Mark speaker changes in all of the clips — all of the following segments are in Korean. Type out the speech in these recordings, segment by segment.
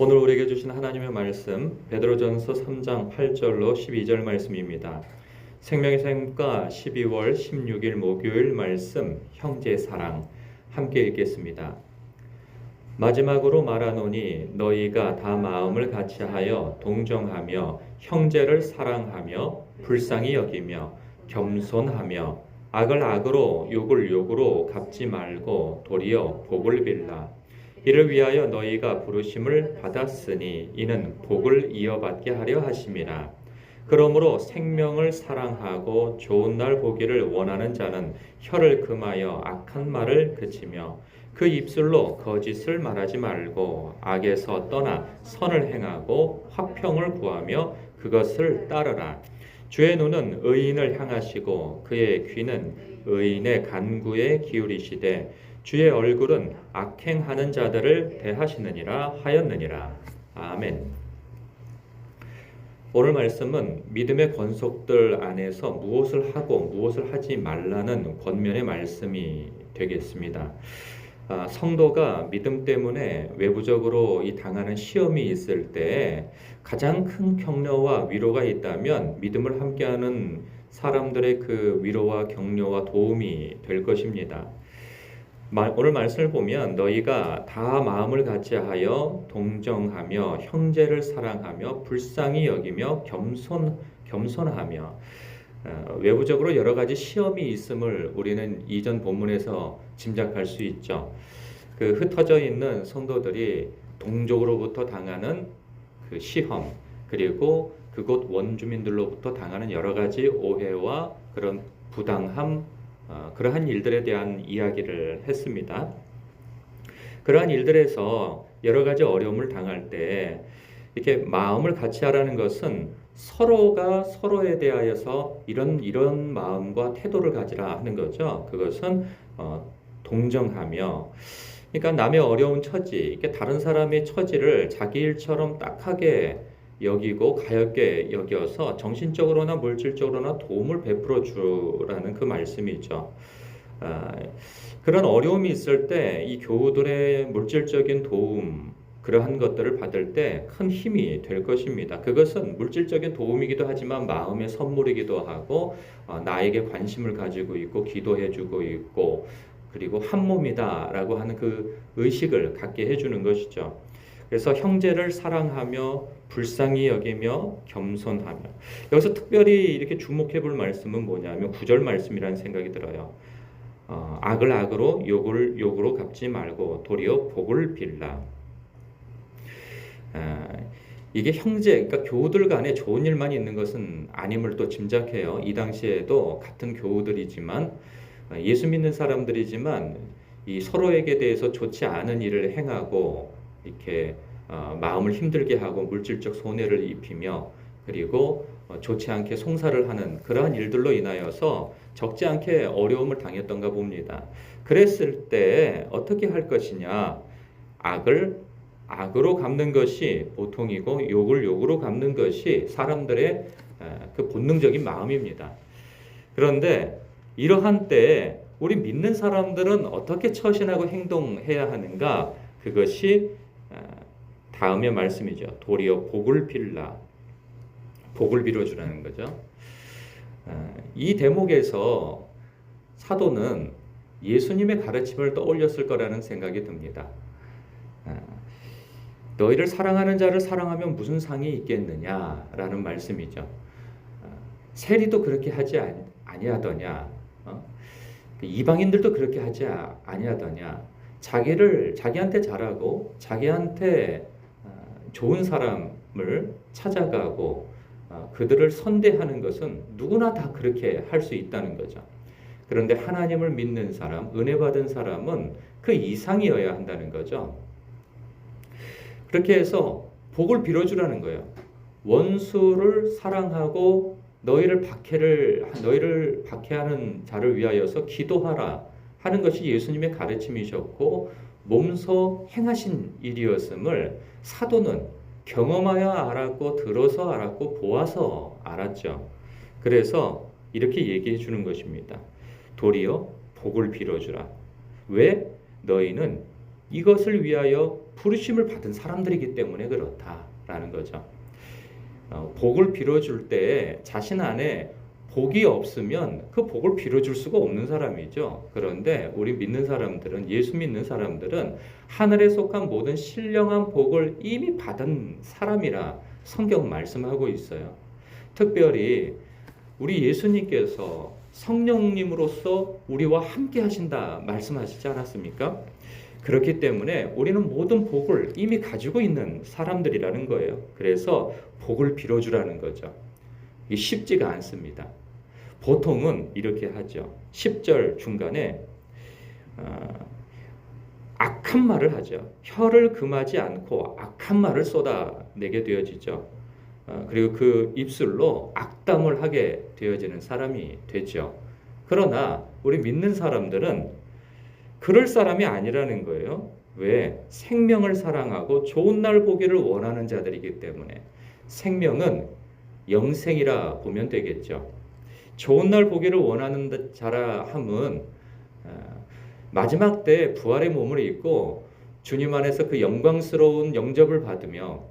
Speaker 1: 오늘 우리에게 주신 하나님의 말씀 베드로전서 3장 8절로 12절 말씀입니다. 생명의 샘과 12월 16일 목요일 말씀 형제 사랑 함께 읽겠습니다. 마지막으로 말하노니 너희가 다 마음을 같이하여 동정하며 형제를 사랑하며 불쌍히 여기며 겸손하며 악을 악으로 욕을 욕으로 갚지 말고 도리어 복을 빌라. 이를 위하여 너희가 부르심을 받았으니 이는 복을 이어받게 하려 하심이라. 그러므로 생명을 사랑하고 좋은 날 보기를 원하는 자는 혀를 금하여 악한 말을 그치며 그 입술로 거짓을 말하지 말고 악에서 떠나 선을 행하고 화평을 구하며 그것을 따르라. 주의 눈은 의인을 향하시고 그의 귀는 의인의 간구에 기울이시되 주의 얼굴은 악행하는 자들을 대하시느니라 하였느니라. 아멘. 오늘 말씀은 믿음의 권속들 안에서 무엇을 하고 무엇을 하지 말라는 권면의 말씀이 되겠습니다. 성도가 믿음 때문에 외부적으로 이 당하는 시험이 있을 때 가장 큰 격려와 위로가 있다면 믿음을 함께하는 사람들의 그 위로와 격려와 도움이 될 것입니다. 오늘 말씀을 보면 너희가 다 마음을 같이하여 동정하며 형제를 사랑하며 불쌍히 여기며 겸손하며 외부적으로 여러 가지 시험이 있음을 우리는 이전 본문에서 짐작할 수 있죠. 그 흩어져 있는 성도들이 동족으로부터 당하는 그 시험, 그리고 그곳 원주민들로부터 당하는 여러 가지 오해와 그런 부당함, 그러한 일들에 대한 이야기를 했습니다. 그러한 일들에서 여러 가지 어려움을 당할 때 이렇게 마음을 같이 하라는 것은 서로가 서로에 대하여서 이런 마음과 태도를 가지라 하는 거죠. 그것은 동정하며, 그러니까 남의 어려운 처지, 이렇게 다른 사람의 처지를 자기 일처럼 딱하게 여기고 가볍게 여겨서 정신적으로나 물질적으로나 도움을 베풀어 주라는 그 말씀이죠. 그런 어려움이 있을 때 이 교우들의 물질적인 도움, 그러한 것들을 받을 때 큰 힘이 될 것입니다. 그것은 물질적인 도움이기도 하지만 마음의 선물이기도 하고 나에게 관심을 가지고 있고 기도해주고 있고 그리고 한 몸이다라고 하는 그 의식을 갖게 해주는 것이죠. 그래서 형제를 사랑하며 불쌍히 여기며 겸손하며, 여기서 특별히 이렇게 주목해 볼 말씀은 뭐냐면 9절 말씀이라는 생각이 들어요. 악을 악으로 욕을 욕으로 갚지 말고 도리어 복을 빌라. 이게 형제, 그러니까 교우들 간에 좋은 일만 있는 것은 아님을 또 짐작해요. 이 당시에도 같은 교우들이지만 예수 믿는 사람들이지만 이 서로에게 대해서 좋지 않은 일을 행하고 이렇게 마음을 힘들게 하고 물질적 손해를 입히며 그리고 좋지 않게 송사를 하는 그러한 일들로 인하여서 적지 않게 어려움을 당했던가 봅니다. 그랬을 때 어떻게 할 것이냐? 악을 악으로 갚는 것이 보통이고 욕을 욕으로 갚는 것이 사람들의 그 본능적인 마음입니다. 그런데 이러한 때에 우리 믿는 사람들은 어떻게 처신하고 행동해야 하는가? 그것이 다음의 말씀이죠. 도리어 복을 빌라. 복을 빌어주라는 거죠. 이 대목에서 사도는 예수님의 가르침을 떠올렸을 거라는 생각이 듭니다. 너희를 사랑하는 자를 사랑하면 무슨 상이 있겠느냐라는 말씀이죠. 세리도 그렇게 하지 아니하더냐? 이방인들도 그렇게 하지 아니하더냐? 자기한테 잘하고 자기한테 좋은 사람을 찾아가고 그들을 선대하는 것은 누구나 다 그렇게 할 수 있다는 거죠. 그런데 하나님을 믿는 사람, 은혜 받은 사람은 그 이상이어야 한다는 거죠. 그렇게 해서 복을 빌어주라는 거예요. 원수를 사랑하고 너희를 박해하는 자를 위하여서 기도하라 하는 것이 예수님의 가르침이셨고 몸소 행하신 일이었음을 사도는 경험하여 알았고 들어서 알았고 보아서 알았죠. 그래서 이렇게 얘기해 주는 것입니다. 도리어 복을 빌어주라. 왜? 너희는 이것을 위하여 부르심을 받은 사람들이기 때문에 그렇다라는 거죠. 복을 빌어줄 때 자신 안에 복이 없으면 그 복을 빌어줄 수가 없는 사람이죠. 그런데 우리 믿는 사람들은, 예수 믿는 사람들은 하늘에 속한 모든 신령한 복을 이미 받은 사람이라 성경 말씀하고 있어요. 특별히 우리 예수님께서 성령님으로서 우리와 함께 하신다 말씀하시지 않았습니까? 그렇기 때문에 우리는 모든 복을 이미 가지고 있는 사람들이라는 거예요. 그래서 복을 빌어주라는 거죠. 이게 쉽지가 않습니다. 보통은 이렇게 하죠. 10절 중간에 악한 말을 하죠. 혀를 금하지 않고 악한 말을 쏟아내게 되어지죠. 그리고 그 입술로 악담을 하게 되어지는 사람이 되죠. 그러나 우리 믿는 사람들은 그럴 사람이 아니라는 거예요. 왜? 생명을 사랑하고 좋은 날 보기를 원하는 자들이기 때문에. 생명은 영생이라 보면 되겠죠. 좋은 날 보기를 원하는 자라 함은 마지막 때 부활의 몸을 입고 주님 안에서 그 영광스러운 영접을 받으며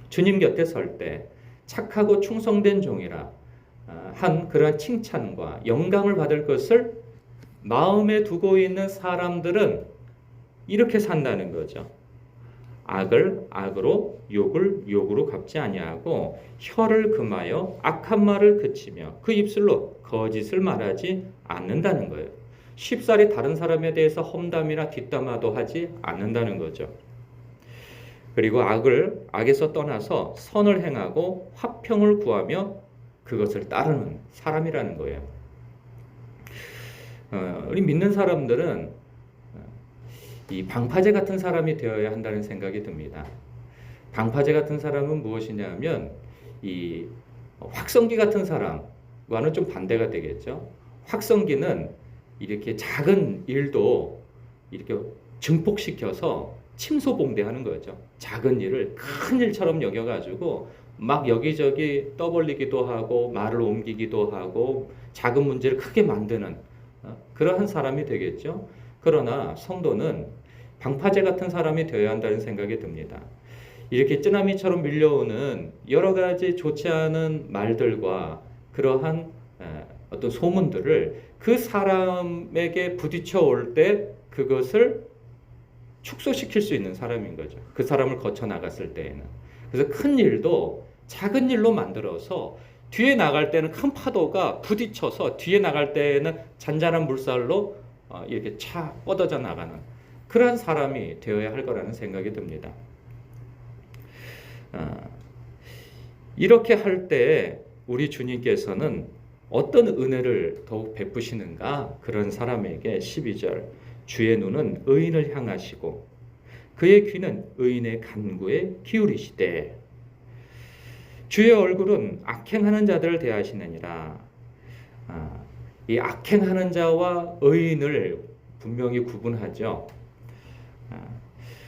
Speaker 1: 주님 곁에 설 때 착하고 충성된 종이라 한 그러한 칭찬과 영광을 받을 것을 마음에 두고 있는 사람들은 이렇게 산다는 거죠. 악을 악으로 욕을 욕으로 갚지 아니하고 혀를 금하여 악한 말을 그치며 그 입술로 거짓을 말하지 않는다는 거예요. 쉽사리 다른 사람에 대해서 험담이나 뒷담화도 하지 않는다는 거죠. 그리고 악에서 떠나서 선을 행하고 화평을 구하며 그것을 따르는 사람이라는 거예요. 우리 믿는 사람들은 이 방파제 같은 사람이 되어야 한다는 생각이 듭니다. 방파제 같은 사람은 무엇이냐면 이 확성기 같은 사람과는 좀 반대가 되겠죠. 확성기는 이렇게 작은 일도 이렇게 증폭시켜서 침소봉대하는 거죠. 작은 일을 큰 일처럼 여겨가지고 막 여기저기 떠벌리기도 하고 말을 옮기기도 하고 작은 문제를 크게 만드는 그러한 사람이 되겠죠. 그러나 성도는 방파제 같은 사람이 되어야 한다는 생각이 듭니다. 이렇게 쓰나미처럼 밀려오는 여러 가지 좋지 않은 말들과 그러한 어떤 소문들을 그 사람에게 부딪혀 올 때 그것을 축소시킬 수 있는 사람인 거죠. 그 사람을 거쳐 나갔을 때에는. 그래서 큰 일도 작은 일로 만들어서 뒤에 나갈 때는 큰 파도가 부딪혀서 뒤에 나갈 때는 잔잔한 물살로 이렇게 차 뻗어져 나가는 그런 사람이 되어야 할 거라는 생각이 듭니다. 이렇게 할 때 우리 주님께서는 어떤 은혜를 더욱 베푸시는가? 그런 사람에게 12절 주의 눈은 의인을 향하시고 그의 귀는 의인의 간구에 기울이시되 주의 얼굴은 악행하는 자들을 대하시느니라. 이 악행하는 자와 의인을 분명히 구분하죠.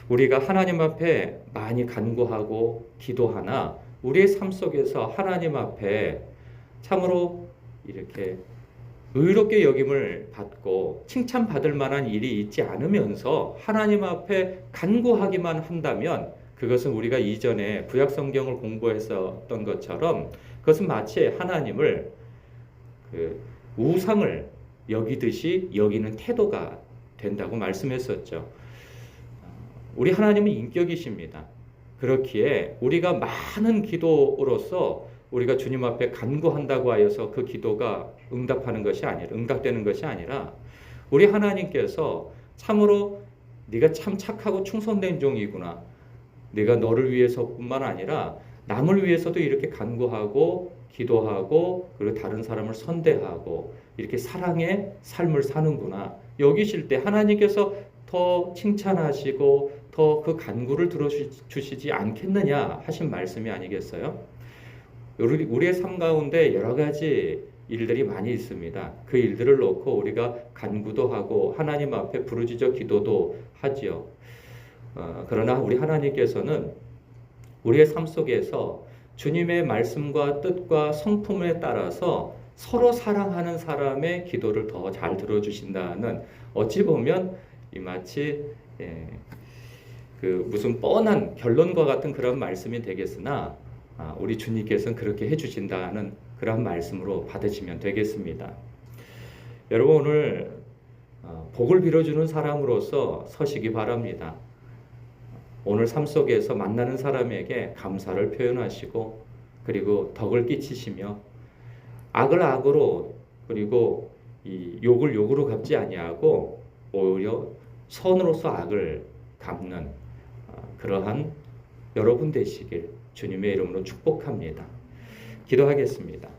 Speaker 1: 우리가 하나님 앞에 많이 간구하고 기도하나 우리의 삶 속에서 하나님 앞에 참으로 이렇게 의롭게 여김을 받고 칭찬받을 만한 일이 있지 않으면서 하나님 앞에 간구하기만 한다면 그것은 우리가 이전에 구약 성경을 공부했었던 것처럼 그것은 마치 하나님을 우상을 여기듯이 여기는 태도가 된다고 말씀했었죠. 우리 하나님은 인격이십니다. 그렇기에 우리가 많은 기도로서 우리가 주님 앞에 간구한다고 하여서 그 기도가 응답되는 것이 아니라 우리 하나님께서 참으로 네가 참 착하고 충성된 종이구나. 네가 너를 위해서뿐만 아니라 남을 위해서도 이렇게 간구하고 기도하고 그리고 다른 사람을 선대하고 이렇게 사랑의 삶을 사는구나. 여기실 때 하나님께서 더 칭찬하시고 더 그 간구를 들어주시지 않겠느냐 하신 말씀이 아니겠어요? 우리의 삶 가운데 여러 가지 일들이 많이 있습니다. 그 일들을 놓고 우리가 간구도 하고 하나님 앞에 부르짖어 기도도 하지요. 그러나 우리 하나님께서는 우리의 삶 속에서 주님의 말씀과 뜻과 성품에 따라서 서로 사랑하는 사람의 기도를 더 잘 들어주신다는 어찌 보면 마치 그 무슨 뻔한 결론과 같은 그런 말씀이 되겠으나 우리 주님께서는 그렇게 해주신다는 그런 말씀으로 받으시면 되겠습니다. 여러분 오늘 복을 빌어주는 사람으로서 서시기 바랍니다. 오늘 삶 속에서 만나는 사람에게 감사를 표현하시고 그리고 덕을 끼치시며 악을 악으로 그리고 이 욕을 욕으로 갚지 아니하고 오히려 선으로서 악을 갚는 그러한 여러분 되시길 주님의 이름으로 축복합니다. 기도하겠습니다.